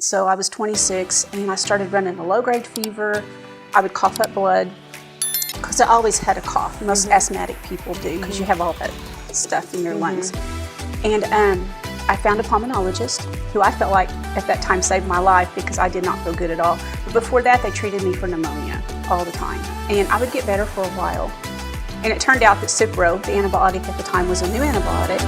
So I was 26 and I started running a low-grade fever. I would cough up blood because I always had a cough. Most asthmatic people do because you have all that stuff in your lungs. And I found a pulmonologist who I felt like at that time saved my life because I did not feel good at all. But before that, they treated me for pneumonia all the time. And I would get better for a while. And it turned out that Cipro, the antibiotic at the time, was a new antibiotic.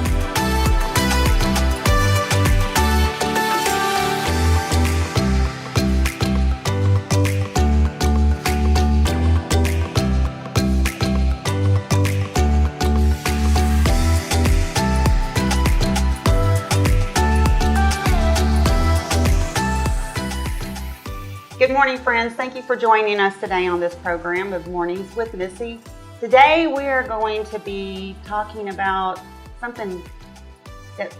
Good morning, friends. Thank you for joining us today on this program of Mornings with Missy. Today we are going to be talking about something that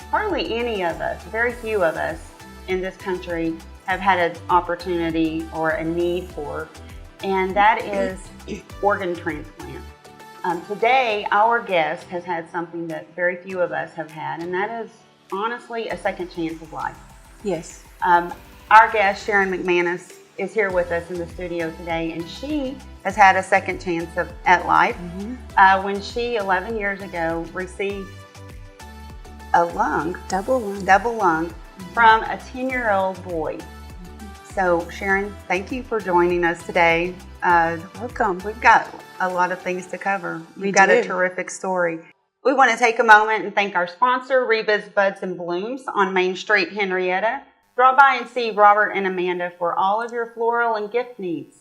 hardly any of us, very few of us in this country have had an opportunity or a need for, and that is organ transplant. Today our guest has had something that very few of us have had, and that is honestly a second chance of life. Yes. Our guest, Sharon McManus, is here with us in the studio today, and she has had a second chance at life when she, 11 years ago, received a double lung from a 10-year-old boy. So, Sharon, thank you for joining us today. Welcome. We've got a lot of things to cover. We've got a terrific story. We want to take a moment and thank our sponsor, Reba's Buds and Blooms on Main Street, Henrietta. Drop by and see Robert and Amanda for all of your floral and gift needs.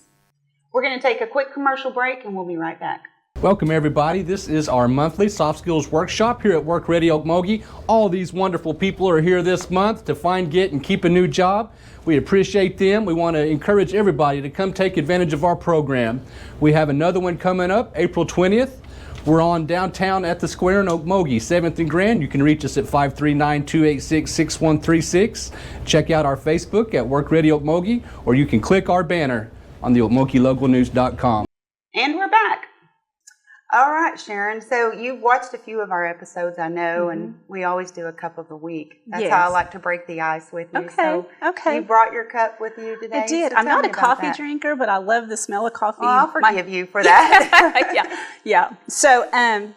We're going to take a quick commercial break and we'll be right back. Welcome everybody. This is our monthly soft skills workshop here at Work Ready Okmulgee. All these wonderful people are here this month to find, get, and keep a new job. We appreciate them. We want to encourage everybody to come take advantage of our program. We have another one coming up April 20th. We're on downtown at the Square in Okmulgee, 7th and Grand. You can reach us at 539-286-6136. Check out our Facebook at Work Ready Okmulgee, or you can click our banner on the okmulgeelogalnews.com. And we're back. All right, Sharon. So you've watched a few of our episodes, I know, and we always do a cup of the week. That's how I like to break the ice with you. Okay. You brought your cup with you today? I did. So I'm not a tell me coffee drinker, but I love the smell of coffee. Oh, I'll forgive you for that. Yeah. So I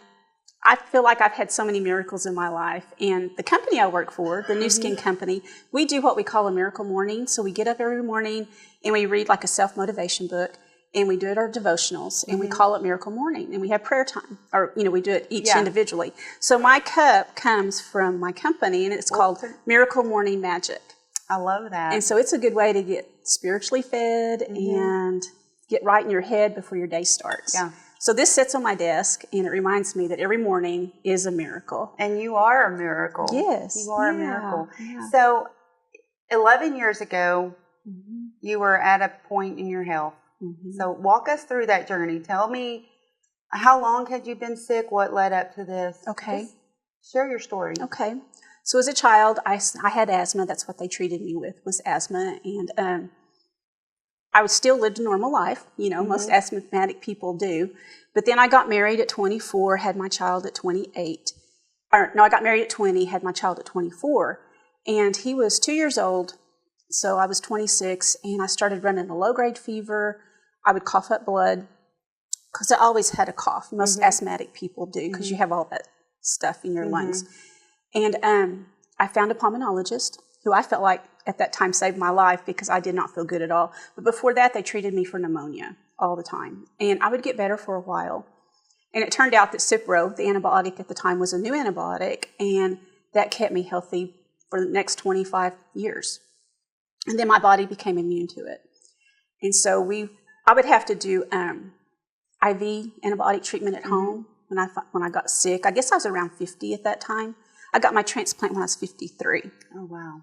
feel like I've had so many miracles in my life. And the company I work for, the New Skin Company, we do what we call a miracle morning. So we get up every morning and we read like a self-motivation book. And we do it our devotionals, and we call it Miracle Morning, and we have prayer time, or we do it each individually. So my cup comes from my company, and it's called Miracle Morning Magic. I love that. And so it's a good way to get spiritually fed and get right in your head before your day starts. Yeah. So this sits on my desk, and it reminds me that every morning is a miracle. And you are a miracle. Yes. You are a miracle. Yeah. So 11 years ago, you were at a point in your health. So walk us through that journey. Tell me, how long had you been sick? What led up to this? Okay. Just share your story. Okay. So as a child, I had asthma. That's what they treated me with, was asthma. And I would still lived a normal life. Most asthmatic people do. But then I got married at 24, had my child at 28. I got married at 20, had my child at 24. And he was 2 years old. So I was 26, and I started running a low-grade fever. I would cough up blood because I always had a cough. Most asthmatic people do because you have all that stuff in your lungs. And I found a pulmonologist who I felt like at that time saved my life because I did not feel good at all. But before that, they treated me for pneumonia all the time. And I would get better for a while. And it turned out that Cipro, the antibiotic at the time, was a new antibiotic, and that kept me healthy for the next 25 years. And then my body became immune to it. And so I would have to do IV antibiotic treatment at home when I got sick. I guess I was around 50 at that time. I got my transplant when I was 53. Oh, wow.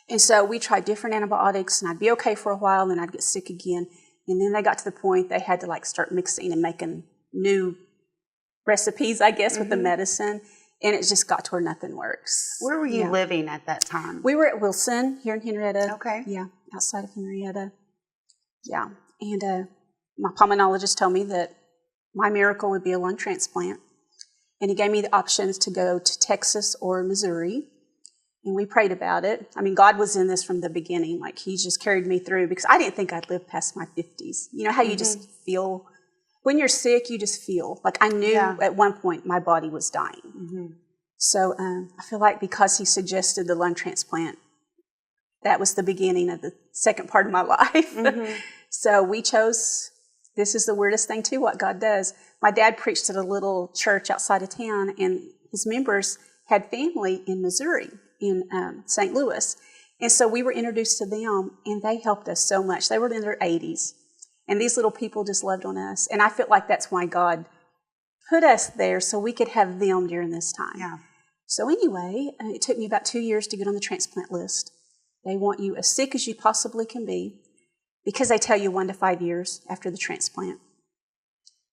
And so we tried different antibiotics, and I'd be okay for a while, and then I'd get sick again. And then they got to the point they had to start mixing and making new recipes, I guess, with the medicine. And it just got to where nothing works. Where were you living at that time? We were at Wilson here in Henrietta. Okay. Yeah, outside of Henrietta. Yeah. And my pulmonologist told me that my miracle would be a lung transplant. And he gave me the options to go to Texas or Missouri. And we prayed about it. I mean, God was in this from the beginning. Like, he just carried me through because I didn't think I'd live past my 50s. You know how you just feel, when you're sick, you just feel. Like, I knew at one point my body was dying. So I feel like because he suggested the lung transplant, that was the beginning of the second part of my life. So we chose, this is the weirdest thing too, what God does. My dad preached at a little church outside of town, and his members had family in Missouri, in St. Louis. And so we were introduced to them, and they helped us so much. They were in their 80s, and these little people just loved on us. And I feel like that's why God put us there, so we could have them during this time. Yeah. So anyway, it took me about 2 years to get on the transplant list. They want you as sick as you possibly can be, because they tell you 1 to 5 years after the transplant.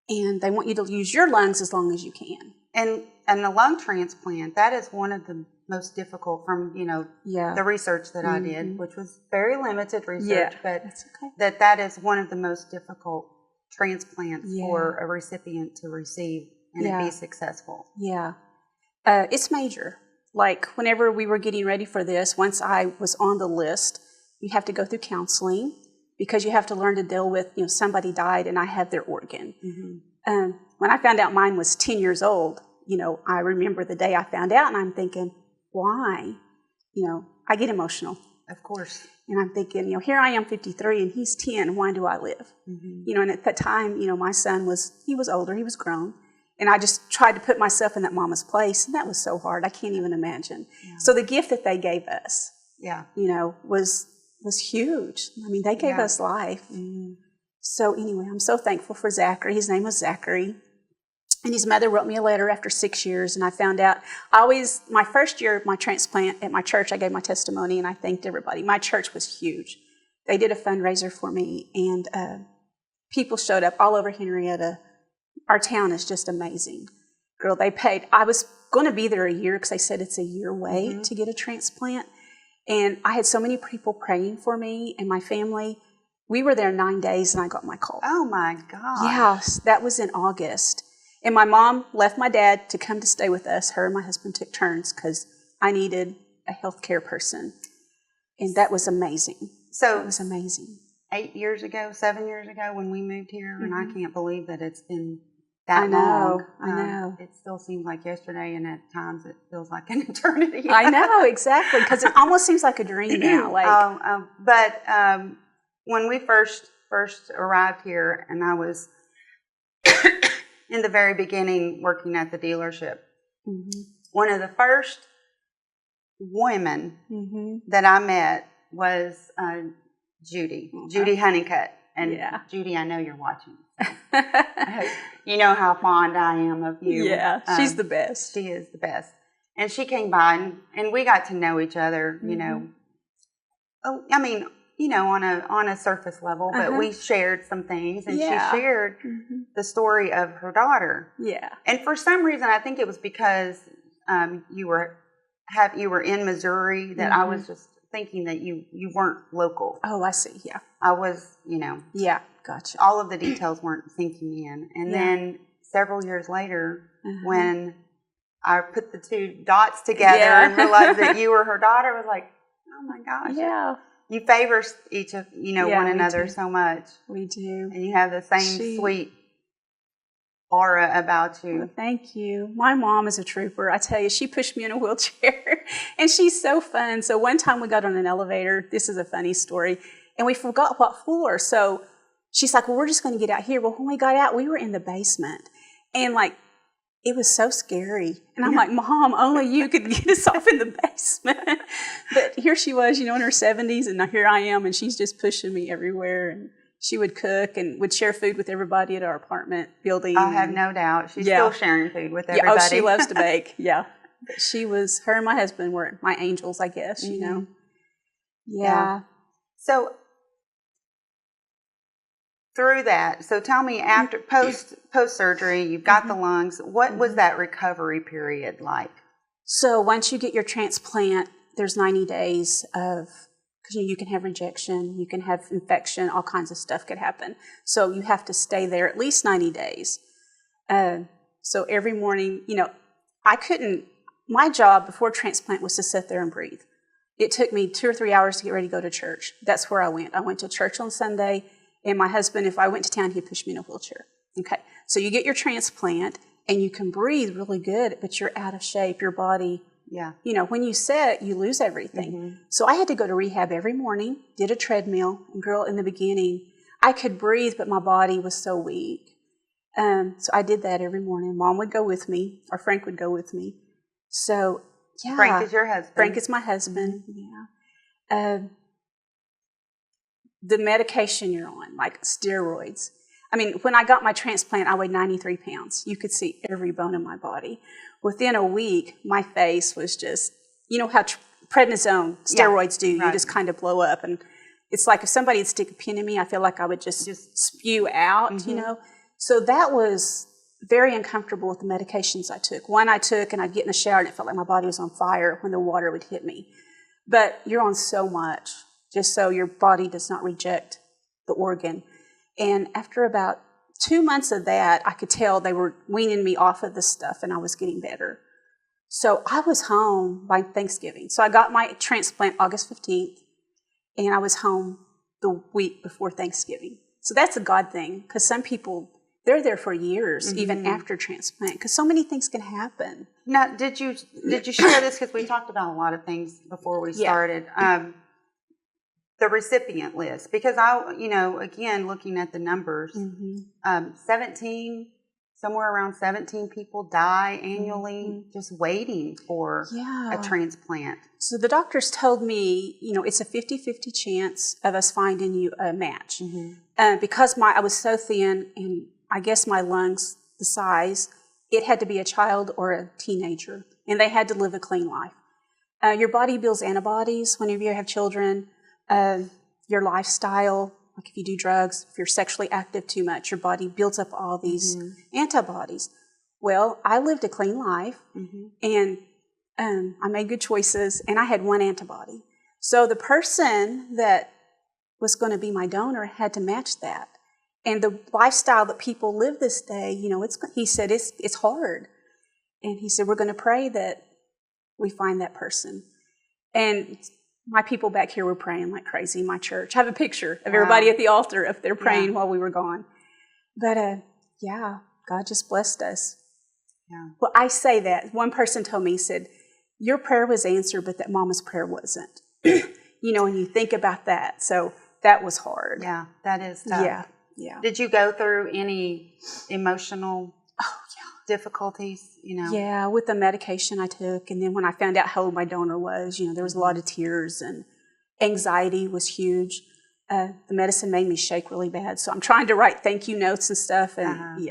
And they want you to use your lungs as long as you can. And the lung transplant, that is one of the most difficult from, the research that I did, which was very limited research, but that's okay. that is one of the most difficult transplants for a recipient to receive and it be successful. Yeah. It's major. Like, whenever we were getting ready for this, once I was on the list, you have to go through counseling because you have to learn to deal with, somebody died and I have their organ. When I found out mine was 10 years old, I remember the day I found out, and I'm thinking, why? I get emotional. Of course. And I'm thinking, here I am 53 and he's 10, why do I live? And at that time, my son he was older, he was grown. And I just tried to put myself in that mama's place, and that was so hard. I can't even imagine. Yeah. So the gift that they gave us, was huge. I mean, they gave us life. So anyway, I'm so thankful for Zachary. His name was Zachary. And his mother wrote me a letter after 6 years, and I found out, my first year of my transplant at my church, I gave my testimony, and I thanked everybody. My church was huge. They did a fundraiser for me, and people showed up all over Henrietta. Our town is just amazing. Girl, they paid. I was going to be there a year because they said it's a year wait to get a transplant. And I had so many people praying for me and my family. We were there 9 days, and I got my call. Oh, my God. Yes, that was in August. And my mom left my dad to come to stay with us. Her and my husband took turns because I needed a healthcare person. And that was amazing. So it was amazing. 7 years ago when we moved here, and I can't believe that it's been that long. I know. It still seems like yesterday, and at times it feels like an eternity. I know, exactly, because it almost seems like a dream now. But when we first arrived here, and I was in the very beginning working at the dealership, one of the first women that I met was Judy Honeycutt. And Judy, I know you're watching. You know how fond I am of you. Yeah, she's the best. She is the best. And she came by, and we got to know each other, on a surface level, but we shared some things, and she shared the story of her daughter. Yeah. And for some reason, I think it was because you were in Missouri that I was just thinking that you weren't local. Oh, I see. Yeah. I was, Yeah, gotcha. all of the details weren't sinking in. And then several years later, when I put the two dots together and realized that you were her daughter, I was like, oh my gosh. Yeah. You favor each of, one another so much. We do. And you have the same sweet aura about you. Well, thank you. My mom is a trooper. I tell you, she pushed me in a wheelchair, and she's so fun. So one time we got on an elevator. This is a funny story, and we forgot what floor. So she's like, well, we're just going to get out here. Well, when we got out, we were in the basement, and it was so scary. And I'm like, Mom, only you could get us off in the basement. But here she was, in her 70s, and here I am, and she's just pushing me everywhere. And she would cook and would share food with everybody at our apartment building. I have no doubt. She's still sharing food with everybody. Oh, she loves to bake. Yeah. But her and my husband were my angels, I guess, Yeah. So through that, so tell me, after post surgery, you've got the lungs. What was that recovery period like? So once you get your transplant, there's 90 days of, because you can have rejection, you can have infection, all kinds of stuff could happen. So you have to stay there at least 90 days. So every morning, my job before transplant was to sit there and breathe. It took me 2 or 3 hours to get ready to go to church. That's where I went. I went to church on Sunday, and my husband, if I went to town, he'd push me in a wheelchair. Okay, so you get your transplant, and you can breathe really good, but you're out of shape. Your body, when you sit, you lose everything. So I had to go to rehab every morning, did a treadmill, and girl, in the beginning, I could breathe, but my body was so weak. So I did that every morning. Mom would go with me, or Frank would go with me. So, yeah. Frank is your husband. Frank is my husband, the medication you're on, like steroids. I mean, when I got my transplant, I weighed 93 pounds. You could see every bone in my body. Within a week, my face was just, you know how prednisone steroids do. You just kind of blow up. And it's like if somebody would stick a pin in me, I feel like I would just spew out, you know. So that was very uncomfortable with the medications I took. One I took, and I'd get in the shower, and it felt like my body was on fire when the water would hit me. But you're on so much, just so your body does not reject the organ. And after about 2 months of that, I could tell they were weaning me off of this stuff, and I was getting better. So I was home by Thanksgiving. So I got my transplant August 15th, and I was home the week before Thanksgiving. So that's a God thing, because some people, they're there for years, even after transplant, because so many things can happen. Now, did you share this? Because we talked about a lot of things before we started. The recipient list, because again, looking at the numbers, somewhere around 17 people die annually just waiting for a transplant. So the doctors told me, it's a 50-50 chance of us finding you a match. Because I was so thin, and I guess my lungs, the size, it had to be a child or a teenager, and they had to live a clean life. Your body builds antibodies whenever you have children. Your lifestyle, like if you do drugs, if you're sexually active too much, your body builds up all these antibodies. Well, I lived a clean life, and I made good choices, and I had one antibody. So the person that was going to be my donor had to match that. And the lifestyle that people live this day, he said it's hard. And he said, we're going to pray that we find that person. And my people back here were praying like crazy in my church. I have a picture of everybody at the altar up there praying while we were gone. But, God just blessed us. Yeah. Well, I say that. One person told me, he said, your prayer was answered, but that mama's prayer wasn't. And you think about that. So that was hard. Yeah, that is tough. Yeah. Did you go through any emotional difficulties, Yeah, with the medication I took. And then when I found out how old my donor was, there was a lot of tears, and anxiety was huge. The medicine made me shake really bad. So I'm trying to write thank you notes and stuff. And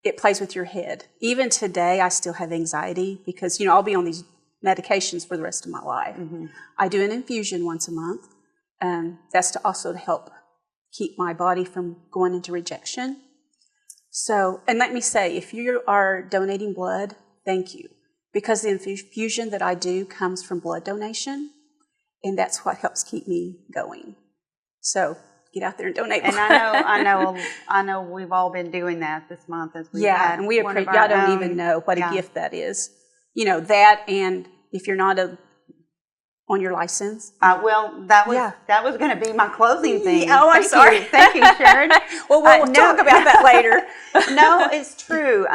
it plays with your head. Even today, I still have anxiety because, I'll be on these medications for the rest of my life. I do an infusion once a month. That's to help keep my body from going into rejection. So, and let me say, if you are donating blood, thank you. Because the infusion that I do comes from blood donation, and that's what helps keep me going. So, get out there and donate blood. And I know we've all been doing that this month as we've had. And we appreciate, y'all don't even know what a gift that is. That, and if you're not on your license. Well, that was going to be my closing thing. Oh, I'm sorry. Thank you, Sharon. Well, we'll talk about that later. No, it's true.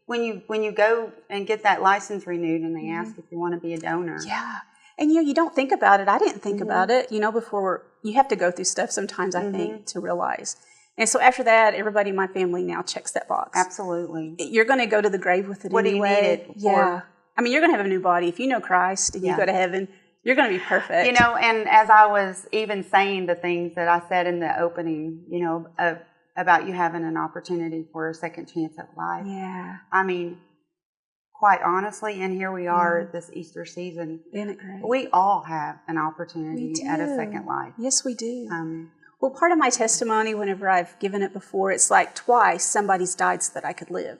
When you go and get that license renewed, and they ask if you want to be a donor. Yeah, and you don't think about it. I didn't think about it. Before you have to go through stuff sometimes. I think to realize. And so after that, everybody in my family now checks that box. Absolutely. You're going to go to the grave with it anyway. What do you need it for? Yeah. You're going to have a new body. If you know Christ and you go to heaven, you're going to be perfect. And as I was even saying the things that I said in the opening, about you having an opportunity for a second chance at life. Yeah. Quite honestly, and here we are this Easter season. Isn't it great? We all have an opportunity at a second life. Yes, we do. Well, part of my testimony, whenever I've given it before, it's like twice somebody's died so that I could live.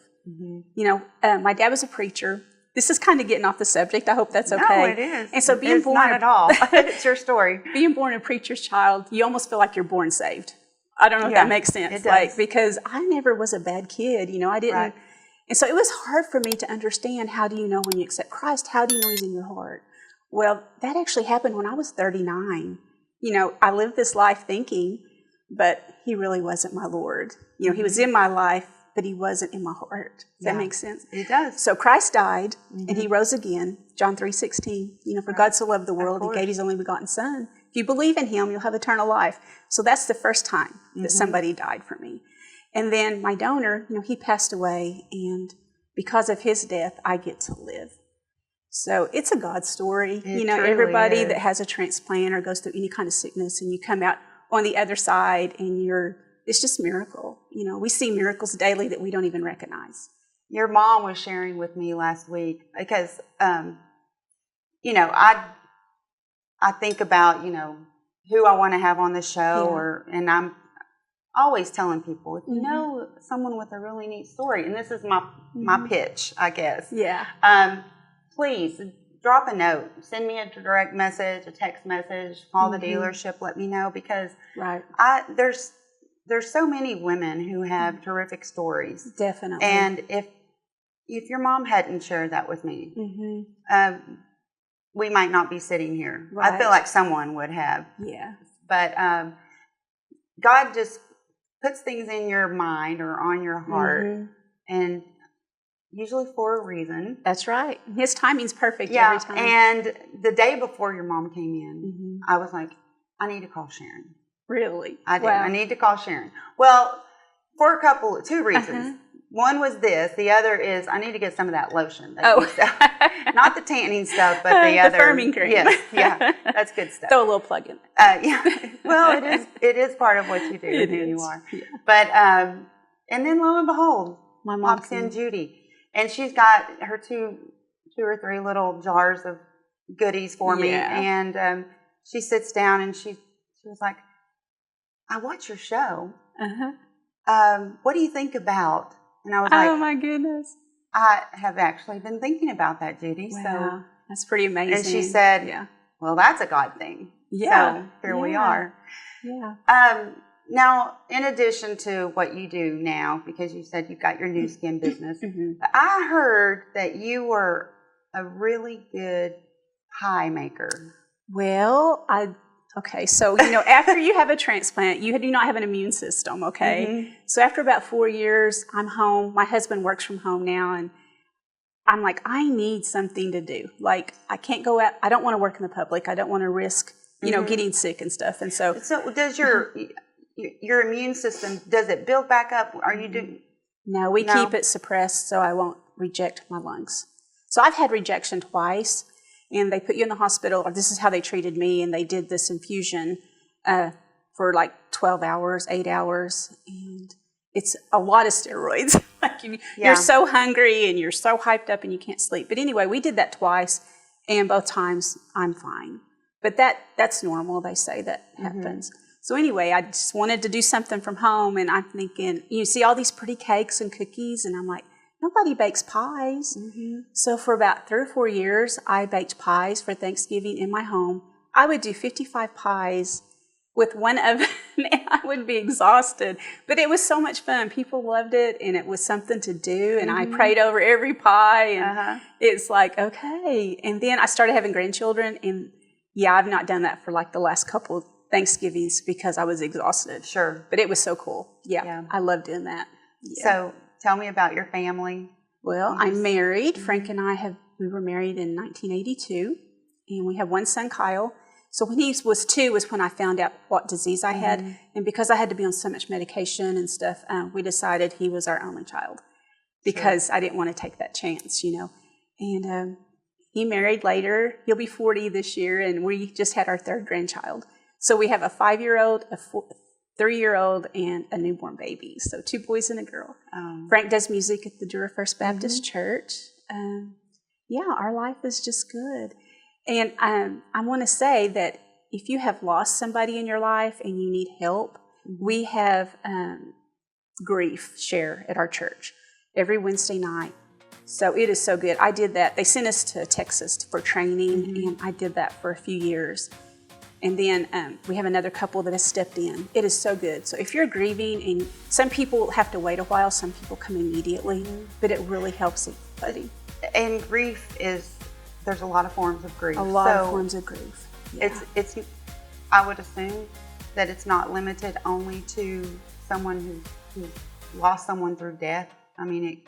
My dad was a preacher. This is kind of getting off the subject. I hope that's okay. No, it is. And so it's not at all. It's your story. Being born a preacher's child, you almost feel like you're born saved. I don't know if that makes sense. It does. Because I never was a bad kid. I didn't. Right. And so it was hard for me to understand, how do you know when you accept Christ? How do you know He's in your heart? Well, that actually happened when I was 39. You know, I lived this life thinking, but he really wasn't my Lord. You know, he was in my life, but he wasn't in my heart. Does that make sense? It does. So Christ died, and he rose again. John 3:16. You know, for God so loved the world, he gave his only begotten Son. If you believe in him, you'll have eternal life. So that's the first time that somebody died for me. And then my donor, you know, he passed away, and because of his death, I get to live. So it's a God story. You know, everybody that has a transplant or goes through any kind of sickness, and you come out on the other side, and it's just a miracle. You know, we see miracles daily that we don't even recognize. Your mom was sharing with me last week because, you know, I think about, you know, who I want to have on the show, and I'm always telling people, if you know someone with a really neat story, and this is my pitch, I guess. Yeah. Please drop a note, send me a direct message, a text message, call the dealership, let me know, because there's so many women who have terrific stories. Definitely. And if your mom hadn't shared that with me, we might not be sitting here. I feel like someone would have. Yeah. But God just puts things in your mind or on your heart, and usually for a reason. That's right. His timing's perfect every time. And the day before your mom came in, I was like, I need to call Sharon. Really? I did. Wow. I need to call Sharon. Well, for two reasons. One was this. The other is I need to get some of that lotion. Not the tanning stuff, but the other. The firming cream. Yes, yeah, that's good stuff. Throw a little plug in. Yeah. Well, it is part of what you do and who you are. Yeah. But and then lo and behold, my mom pops in Judy, and she's got her two or three little jars of goodies for me, and she sits down and she was like, I watch your show. What do you think about? And I was like, oh my goodness. I have actually been thinking about that, Judy. Wow. So that's pretty amazing. And she said, well, that's a God thing. Yeah. So here we are. Yeah. Now, in addition to what you do now, because you said you've got your new skin business, I heard that you were a really good pie maker. Well, okay, so, you know, after you have a transplant, you do not have an immune system, okay? So after about 4 years, I'm home. My husband works from home now, and I'm like, I need something to do. Like, I can't go out. I don't want to work in the public. I don't want to risk, you know, getting sick and stuff. And so does your immune system, does it build back up? Are you doing? No, we keep it suppressed so I won't reject my lungs. So I've had rejection twice. And they put you in the hospital, or this is how they treated me, and they did this infusion for like 12 hours, 8 hours, and it's a lot of steroids. Like you're so hungry and you're so hyped up and you can't sleep. But anyway, we did that twice, and both times I'm fine. But that's normal, they say that happens. So anyway, I just wanted to do something from home, and I'm thinking, you see all these pretty cakes and cookies, and I'm like, nobody bakes pies. So for about 3 or 4 years, I baked pies for Thanksgiving in my home. I would do 55 pies with one oven, and I would be exhausted. But it was so much fun. People loved it, and it was something to do. And I prayed over every pie, and it's like, okay. And then I started having grandchildren, and I've not done that for like the last couple of Thanksgivings because I was exhausted. Sure. But it was so cool. Yeah. I love doing that. Yeah. So tell me about your family. Well, I'm married. Frank and we were married in 1982, and we have one son, Kyle. So when he was 2 was when I found out what disease I had, and because I had to be on so much medication and stuff, we decided he was our only child because I didn't want to take that chance, you know. And he married later. He'll be 40 this year, and we just had our 3rd grandchild. So we have a 5-year-old, a 3-year-old, and a newborn baby. So 2 boys and a girl. Frank does music at the Dura First Baptist Church. Our life is just good. And I want to say that if you have lost somebody in your life and you need help, we have grief share at our church every Wednesday night. So it is so good. I did that. They sent us to Texas for training, and I did that for a few years. And then we have another couple that has stepped in. It is so good. So if you're grieving, and some people have to wait a while, some people come immediately, but it really helps everybody. And grief is there's a lot of forms of grief. A lot of forms of grief. Yeah. It's I would assume that it's not limited only to someone who lost someone through death. I mean,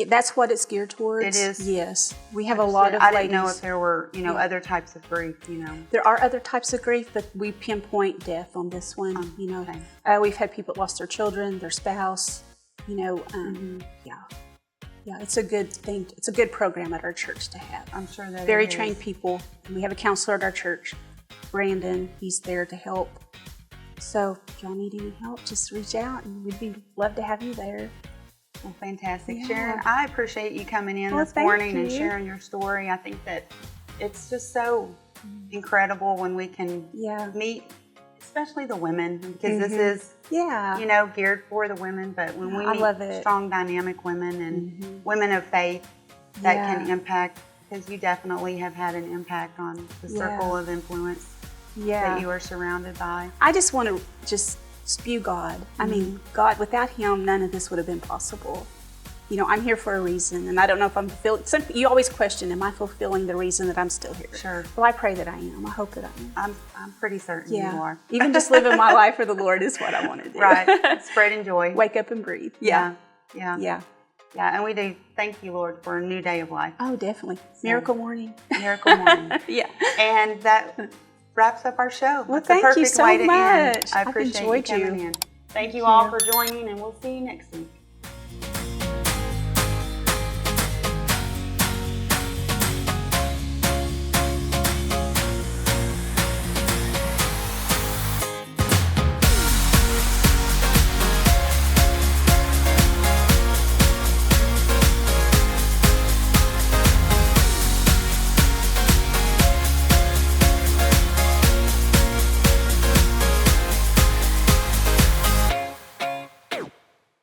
that's what it's geared towards. It is. Yes, we have a lot of ladies. I didn't know if there were, other types of grief. There are other types of grief, but we pinpoint death on this one. Okay. We've had people that lost their children, their spouse. Yeah, it's a good thing. It's a good program at our church to have. I'm sure that very trained people. And we have a counselor at our church, Brandon. He's there to help. So if y'all need any help, just reach out, and we'd love to have you there. Well, fantastic. Yeah. Sharon, I appreciate you coming in this morning and sharing your story. I think that it's just so incredible when we can meet, especially the women, because this is, geared for the women, but when we meet strong, dynamic women and women of faith that can impact, because you definitely have had an impact on the circle of influence that you are surrounded by. I just want to spew God. I mean, God, without Him, none of this would have been possible. I'm here for a reason, and I don't know if I'm fulfilling. You always question, am I fulfilling the reason that I'm still here? Sure. Well, I pray that I am. I hope that I am. I'm pretty certain you are. Even just living my life for the Lord is what I want to do. Right. Spreading joy. Wake up and breathe. Yeah. And we do thank you, Lord, for a new day of life. Oh, definitely. Miracle morning. Miracle morning. Yeah. And that wraps up our show. Well, It's a thank you perfect so way to much. end. I appreciate you coming in. Thank you all for joining, and we'll see you next week.